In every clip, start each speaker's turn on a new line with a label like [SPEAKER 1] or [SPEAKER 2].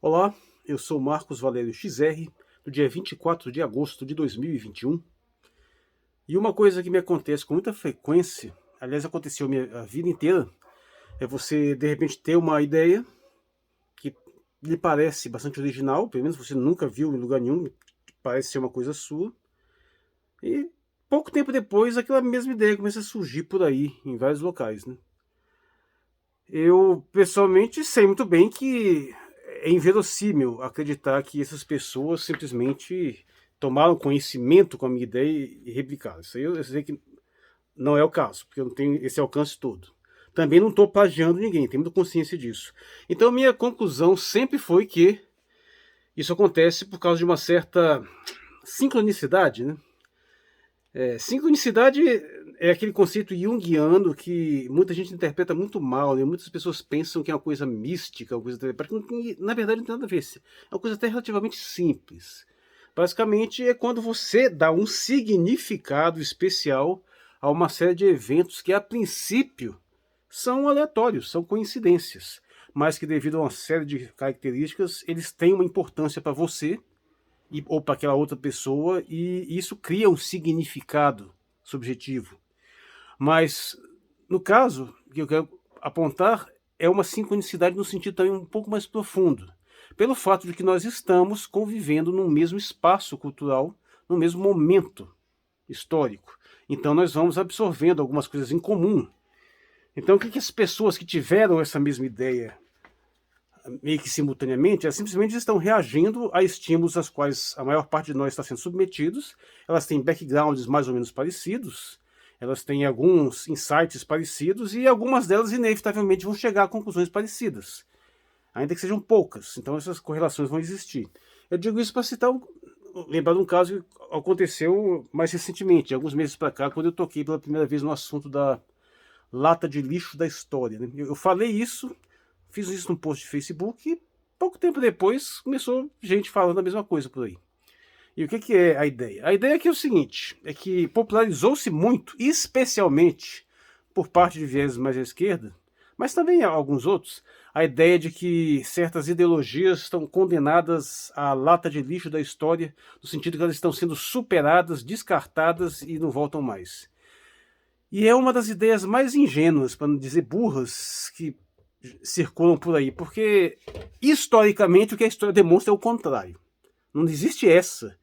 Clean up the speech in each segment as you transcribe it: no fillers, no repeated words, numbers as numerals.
[SPEAKER 1] Olá, eu sou Marcos Valério XR, do dia 24 de agosto de 2021. E uma coisa que me acontece com muita frequência, aliás, aconteceu a vida inteira, é você, de repente, ter uma ideia que lhe parece bastante original, pelo menos você nunca viu em lugar nenhum, parece ser uma coisa sua, e pouco tempo depois aquela mesma ideia começa a surgir por aí, em vários locais, né? Eu, pessoalmente, sei muito bem que é inverossímil acreditar que essas pessoas simplesmente tomaram conhecimento com a minha ideia e replicaram. Isso aí eu sei que não é o caso, porque eu não tenho esse alcance todo. Também não estou plagiando ninguém, tenho muita consciência disso. Então, minha conclusão sempre foi que isso acontece por causa de uma certa sincronicidade, né? Sincronicidade é aquele conceito junguiano que muita gente interpreta muito mal, né? Muitas pessoas pensam que é uma coisa mística, uma coisa telepática, na verdade não tem nada a ver. É uma coisa até relativamente simples. Basicamente é quando você dá um significado especial a uma série de eventos que a princípio são aleatórios, são coincidências, mas que devido a uma série de características eles têm uma importância para você ou para aquela outra pessoa, e isso cria um significado subjetivo. Mas, no caso que eu quero apontar, é uma sincronicidade no sentido também um pouco mais profundo, pelo fato de que nós estamos convivendo no mesmo espaço cultural, no mesmo momento histórico. Então nós vamos absorvendo algumas coisas em comum. Então o que as pessoas que tiveram essa mesma ideia meio que simultaneamente, elas simplesmente estão reagindo a estímulos aos quais a maior parte de nós está sendo submetidos. Elas têm backgrounds mais ou menos parecidos, elas têm alguns insights parecidos e algumas delas inevitavelmente vão chegar a conclusões parecidas, ainda que sejam poucas. Então essas correlações vão existir. Eu digo isso para citar lembrar de um caso que aconteceu mais recentemente, alguns meses para cá, quando eu toquei pela primeira vez no assunto da lata de lixo da história, né? Eu falei isso, fiz isso num post de Facebook e pouco tempo depois começou gente falando a mesma coisa por aí. E o que é a ideia? A ideia aqui é o seguinte, é que popularizou-se muito, especialmente por parte de viés mais à esquerda, mas também alguns outros, a ideia de que certas ideologias estão condenadas à lata de lixo da história, no sentido que elas estão sendo superadas, descartadas e não voltam mais. E é uma das ideias mais ingênuas, para não dizer burras, que circulam por aí, porque historicamente o que a história demonstra é o contrário. Não existe essa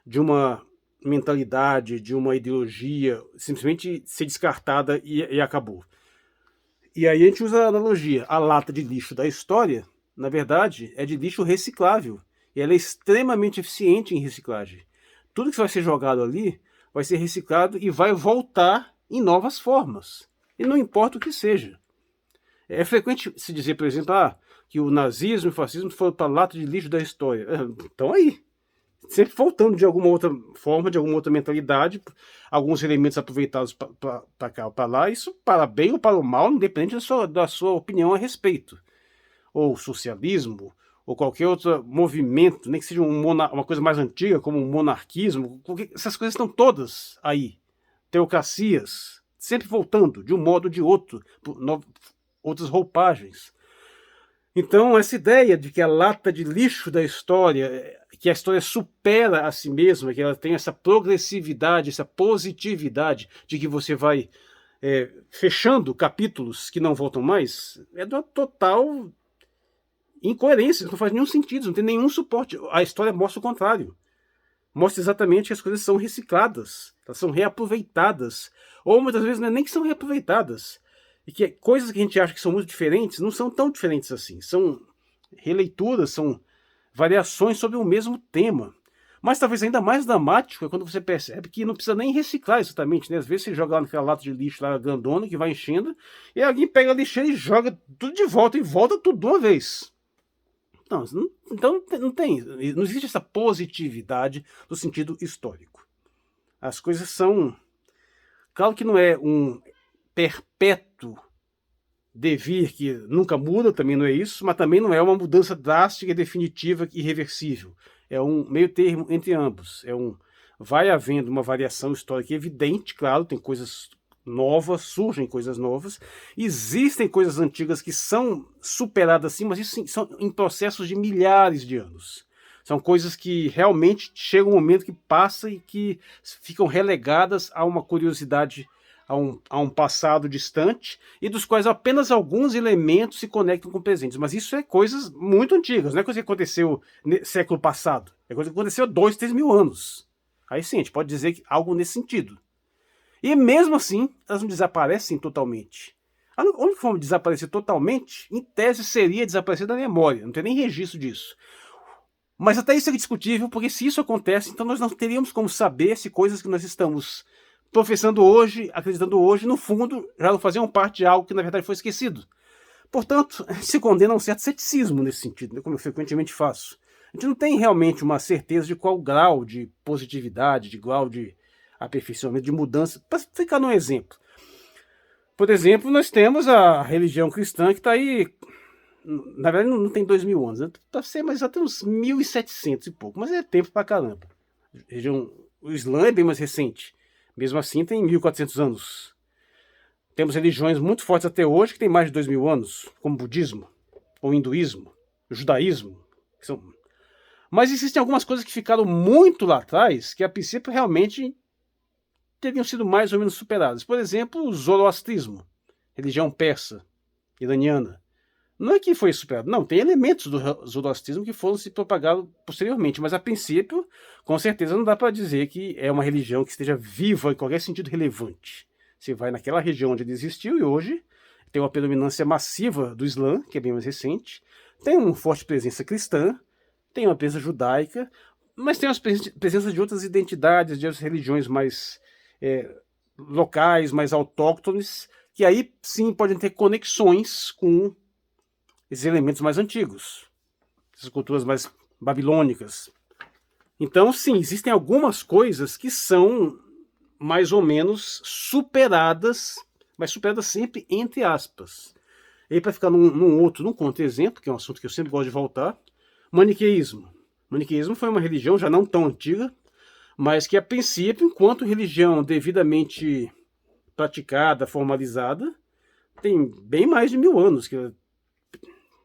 [SPEAKER 1] de uma mentalidade, de uma ideologia simplesmente ser descartada e acabou. E aí a gente usa a analogia. A lata de lixo da história, na verdade, é de lixo reciclável. E ela é extremamente eficiente em reciclagem. Tudo que vai ser jogado ali vai ser reciclado e vai voltar em novas formas. E não importa o que seja. É frequente se dizer, por exemplo, que o nazismo e o fascismo foram para a lata de lixo da história. Então aí, sempre voltando de alguma outra forma, de alguma outra mentalidade, alguns elementos aproveitados para cá ou para lá, isso para bem ou para o mal, independente da sua opinião a respeito. Ou socialismo, ou qualquer outro movimento, nem que seja uma coisa mais antiga, como o monarquismo, essas coisas estão todas aí. Teocracias, sempre voltando, de um modo ou de outro, por outras roupagens. Então, essa ideia de que a lata de lixo da história, que a história supera a si mesma, que ela tem essa progressividade, essa positividade de que você vai fechando capítulos que não voltam mais, é da total incoerência, não faz nenhum sentido, não tem nenhum suporte. A história mostra o contrário. Mostra exatamente que as coisas são recicladas, elas são reaproveitadas, ou muitas vezes não é nem que são reaproveitadas, e que coisas que a gente acha que são muito diferentes não são tão diferentes assim, são releituras, são variações sobre o mesmo tema. Mas talvez ainda mais dramático é quando você percebe que não precisa nem reciclar exatamente, né? Às vezes você joga lá naquela lata de lixo lá grandona que vai enchendo, e alguém pega a lixeira e joga tudo de volta, e volta tudo de uma vez. Não, então não existe essa positividade no sentido histórico. As coisas são, claro que não é um perpétuo devir que nunca muda, também não é isso, mas também não é uma mudança drástica, definitiva e irreversível. É um meio termo entre ambos. Vai havendo uma variação histórica evidente, claro, tem coisas novas, surgem coisas novas, existem coisas antigas que são superadas sim, mas isso sim, são em processos de milhares de anos. São coisas que realmente chega um momento que passa e que ficam relegadas a uma curiosidade, a um passado distante, e dos quais apenas alguns elementos se conectam com presentes. Mas isso é coisas muito antigas, não é coisa que aconteceu no século passado, é coisa que aconteceu há 2, 3 mil anos. Aí sim, a gente pode dizer que algo nesse sentido. E mesmo assim, elas não desaparecem totalmente. A única forma de desaparecer totalmente, em tese, seria desaparecer da memória. Não tem nem registro disso. Mas até isso é discutível, porque se isso acontece, então nós não teríamos como saber se coisas que nós estamos professando hoje, acreditando hoje, no fundo, já não faziam parte de algo que na verdade foi esquecido. Portanto, se condena a um certo ceticismo nesse sentido, né, como eu frequentemente faço. A gente não tem realmente uma certeza de qual grau de positividade, de grau de aperfeiçoamento, de mudança. Para ficar num exemplo. Por exemplo, nós temos a religião cristã que está aí, na verdade não tem 2000 anos, né? Deve ser, mas já tem uns 1700 e pouco, mas é tempo pra caramba. O Islã é bem mais recente, mesmo assim tem 1400 anos. Temos religiões muito fortes até hoje que têm mais de 2000 anos, como o budismo, o hinduísmo, o judaísmo. Mas existem algumas coisas que ficaram muito lá atrás que a princípio realmente teriam sido mais ou menos superadas. Por exemplo, o zoroastrismo, religião persa, iraniana. Não é que foi superado, não, tem elementos do zoroastrismo que foram se propagados posteriormente, mas a princípio, com certeza não dá para dizer que é uma religião que esteja viva em qualquer sentido relevante. Você vai naquela região onde ele existiu e hoje tem uma predominância massiva do Islã, que é bem mais recente, tem uma forte presença cristã, tem uma presença judaica, mas tem uma presença de outras identidades, de outras religiões mais locais, mais autóctones, que aí sim podem ter conexões com esses elementos mais antigos, essas culturas mais babilônicas. Então, sim, existem algumas coisas que são mais ou menos superadas, mas superadas sempre entre aspas. E aí, para ficar num contra-exemplo, que é um assunto que eu sempre gosto de voltar, maniqueísmo. Maniqueísmo foi uma religião já não tão antiga, mas que a princípio, enquanto religião devidamente praticada, formalizada, tem bem mais de 1000 anos que ela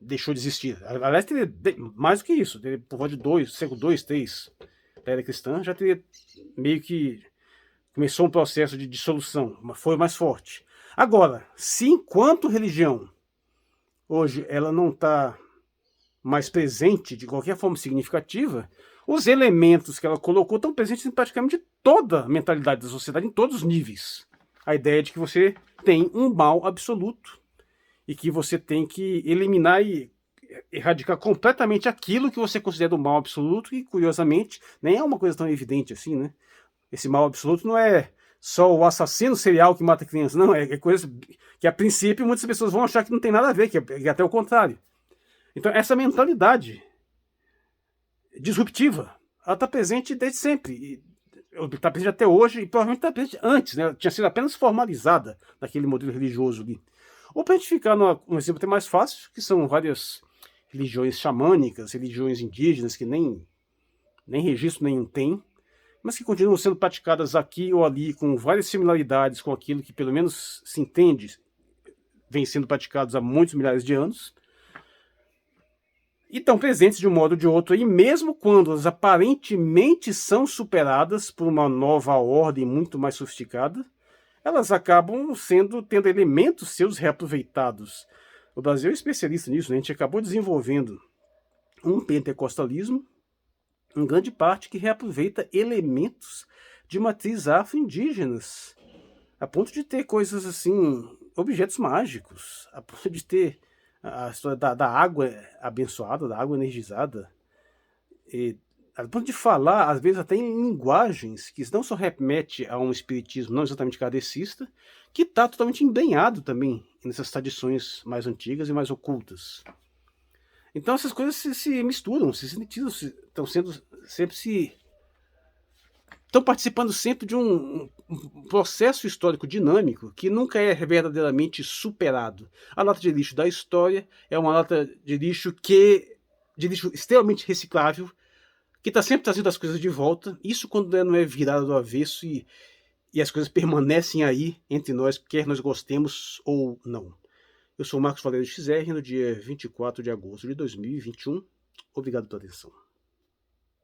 [SPEAKER 1] deixou de existir. Aliás, teria mais do que isso, teria por volta de século 2, 3, da era cristã, já teria meio que começou um processo de dissolução, mas foi mais forte. Agora, se enquanto religião, hoje ela não está mais presente de qualquer forma significativa, os elementos que ela colocou estão presentes em praticamente toda a mentalidade da sociedade, em todos os níveis. A ideia de que você tem um mal absoluto e que você tem que eliminar e erradicar completamente aquilo que você considera o mal absoluto, e curiosamente nem é uma coisa tão evidente assim, né? Esse mal absoluto não é só o assassino serial que mata crianças, não, é coisa que a princípio muitas pessoas vão achar que não tem nada a ver, que é até o contrário. Então essa mentalidade disruptiva, ela está presente desde sempre, está presente até hoje e provavelmente está presente antes, né? Tinha sido apenas formalizada naquele modelo religioso ali. Ou para a gente ficar num exemplo até mais fácil, que são várias religiões xamânicas, religiões indígenas que nem registro nenhum tem, mas que continuam sendo praticadas aqui ou ali com várias similaridades com aquilo que pelo menos se entende vem sendo praticados há muitos milhares de anos, e estão presentes de um modo ou de outro, e mesmo quando elas aparentemente são superadas por uma nova ordem muito mais sofisticada, elas acabam tendo elementos seus reaproveitados. O Brasil é especialista nisso, né? A gente acabou desenvolvendo um pentecostalismo, em grande parte, que reaproveita elementos de matriz afro-indígenas, a ponto de ter coisas assim, objetos mágicos, a ponto de ter a história da água abençoada, da água energizada, e a ponto de falar, às vezes, até em linguagens que não só remete a um espiritismo não exatamente kardecista, que está totalmente embrenhado também nessas tradições mais antigas e mais ocultas. Então essas coisas se misturam, se sintetizam, estão participando sempre de um processo histórico dinâmico que nunca é verdadeiramente superado. A lata de lixo da história é uma lata de lixo extremamente reciclável, que está sempre trazendo as coisas de volta, isso quando não é virada do avesso e as coisas permanecem aí entre nós, quer nós gostemos ou não. Eu sou o Marcos Valério XR, no dia 24 de agosto de 2021. Obrigado pela atenção.